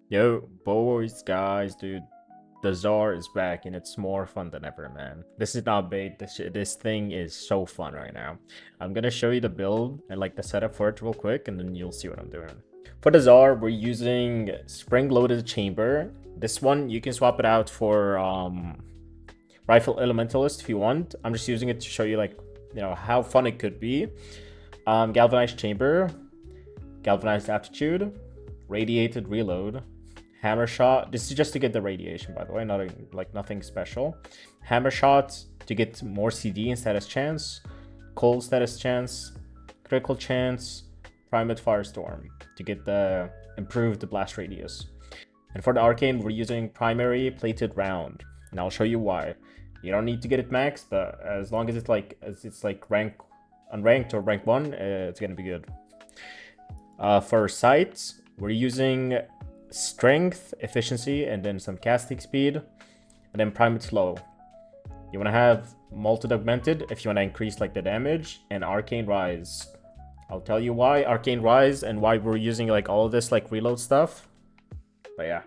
Yo, boys, guys, dude, the Zarr is back and it's more fun than ever, man. This is not bait. This thing is so fun right now. I'm gonna show you the build and like the setup for it real quick, and then you'll see what I'm doing. For the Zarr, we're using spring-loaded chamber. This one you can swap it out for rifle elementalist if you want. I'm just using it to show you like how fun it could be. Galvanized chamber, galvanized aptitude, radiated reload. Hammer shot. This is just to get the radiation, by the way, nothing special. Hammer shot to get more CD and status chance. Cold status chance. Critical chance. Primate firestorm to get the improved blast radius. And for the arcane, we're using primary plated round, and I'll show you why. You don't need to get it max, but as long as it's like rank unranked or rank 1, it's gonna be good. For sights, we're using strength, efficiency, and then some casting speed, and then primate flow. You want to have multi augmented if you want to increase like the damage, and arcane rise. I'll tell you why arcane rise and why we're using like all of this like reload stuff. But yeah,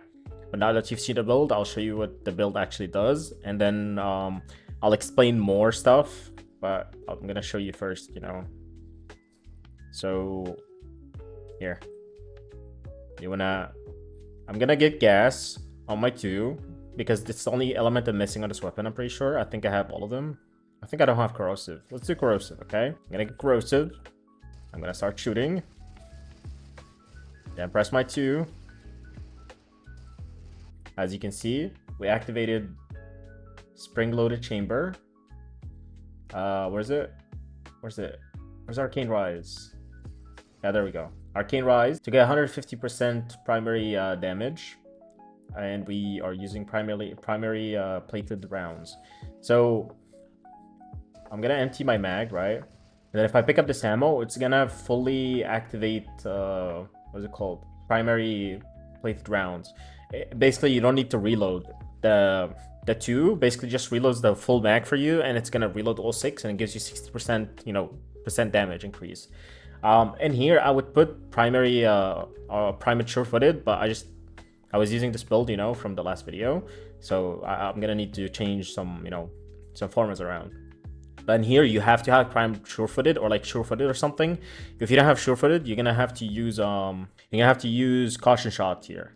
but now that you've seen the build, I'll show you what the build actually does, and then I'll explain more stuff, but I'm gonna show you first, So here, I'm gonna get gas on my 2 because it's the only element I'm missing on this weapon, I'm pretty sure. I think I have all of them. I think I don't have corrosive. Let's do corrosive, okay? I'm gonna get corrosive. I'm gonna start shooting. Then press my 2. As you can see, we activated spring-loaded chamber. Where's it? Where's Arcane Rise? Yeah, there we go. Arcane Rise to get 150% primary damage, and we are using primary plated rounds. So I'm gonna empty my mag, right? And then if I pick up this ammo, it's gonna fully activate what's it called? Primary plated rounds. Basically, you don't need to reload. The 2 basically just reloads the full mag for you, and it's gonna reload all 6, and it gives you 60% damage increase. And here I would put primary primate sure-footed, but I was using this build, from the last video, so I'm gonna need to change some formats around. But in here you have to have prime sure-footed or like sure-footed or something. If you don't have sure-footed, you're gonna have to use caution shot here.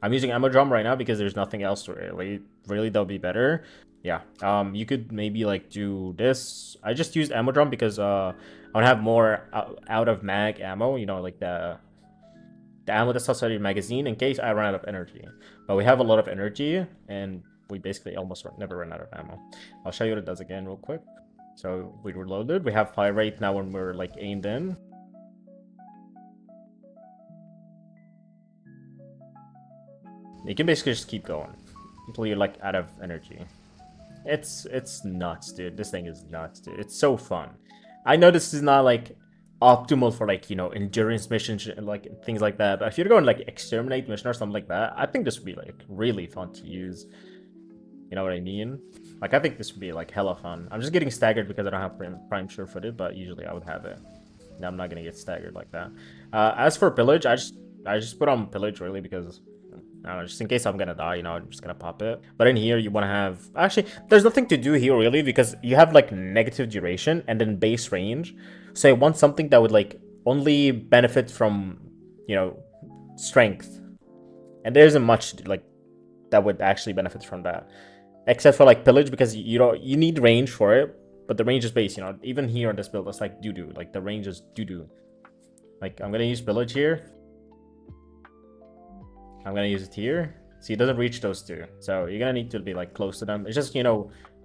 I'm using ammo drum right now because there's nothing else to really that'll be better. Yeah, you could maybe like do this. I just used ammo drum because I would have more out of mag ammo, like the ammo that's outside your magazine in case I run out of energy. But we have a lot of energy, and we basically almost never run out of ammo. I'll show you what it does again real quick. So we reloaded. We have fire rate now when we're like aimed in. You can basically just keep going until you're like out of energy. It's nuts, dude. This thing is nuts, dude. It's so fun. I know this is not like optimal for like endurance missions and like things like that, but if you're going like exterminate mission or something like that, I think this would be like really fun to use. You know what I mean? Like I think this would be like hella fun. I'm just getting staggered because I don't have prime sure-footed, but usually I would have it. Now I'm not gonna get staggered like that. As for pillage, I just put on pillage really because I don't know, just in case I'm gonna die, I'm just gonna pop it. But in here, you want to have... Actually, there's nothing to do here, really, because you have, like, negative duration and then base range. So I want something that would, like, only benefit from, strength. And there isn't much, like, that would actually benefit from that. Except for, like, pillage, because you need range for it. But the range is base, Even here on this build, it's like doo-doo. Like, the range is doo-doo. Like, I'm gonna use pillage here. I'm gonna use it here. See, it doesn't reach those 2. So you're gonna need to be like close to them. It's just,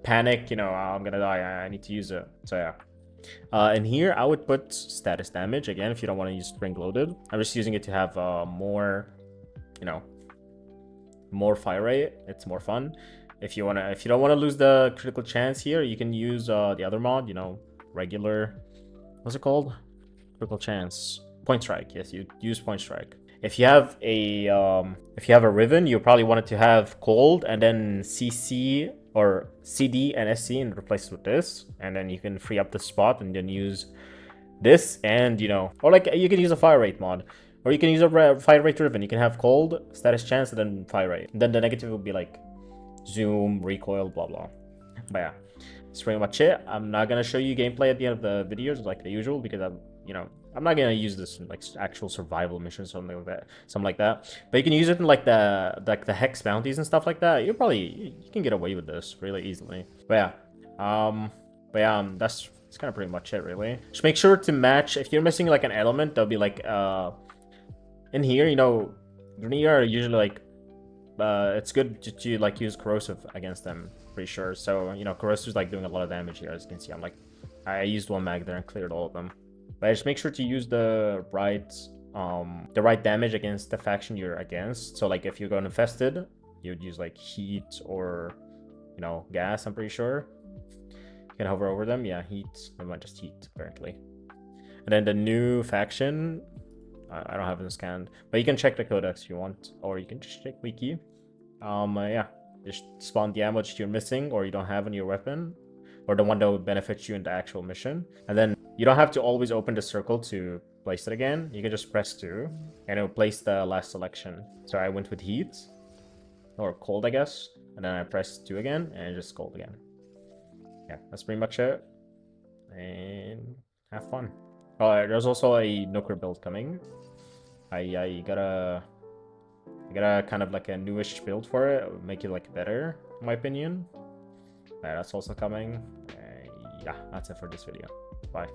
panic, I'm gonna die. I need to use it. So yeah. And here I would put status damage again if you don't want to use spring loaded. I'm just using it to have more fire rate. It's more fun. If you don't want to lose the critical chance here, you can use the other mod, regular, what's it called? Critical chance. Point strike. Yes, you use point strike. If you have a Riven, you probably want it to have cold and then CC or CD and SC and replace it with this, and then you can free up the spot and then use this, and or like you can use a fire rate mod. Or you can use a fire rate Riven. You can have cold, status chance, and then fire rate. And then the negative will be like zoom, recoil, blah blah. But yeah, that's pretty much it. I'm not gonna show you gameplay at the end of the videos like the usual because I'm not gonna use this in like actual survival missions, something like that. But you can use it in like the hex bounties and stuff like that. You can get away with this really easily. But yeah, that's kind of pretty much it really. Just make sure to match. If you're missing like an element, there'll be like in here, Grenier are usually like it's good to like use corrosive against them, pretty sure. So corrosive's like doing a lot of damage here, as you can see. I used one mag there and cleared all of them. But just make sure to use the right damage against the faction you're against. So like if you're going infested, you'd use like heat or gas, I'm pretty sure. You can hover over them. Yeah, heat. I might just heat apparently. And then the new faction, I don't have them scanned, but you can check the codex if you want, or you can just check wiki. Yeah, just spawn the ammo that you're missing or you don't have in your weapon, or the one that would benefit you in the actual mission. And then you don't have to always open the circle to place it again. You can just press 2 and it will place the last selection. So I went with heat or cold, I guess, and then I pressed 2 again and just cold again. Yeah, that's pretty much it. And have fun. Oh, there's also a nuker build coming. I gotta kind of like a newish build for it, make it like better, in my opinion. That's also coming. Yeah, that's it for this video. Bye.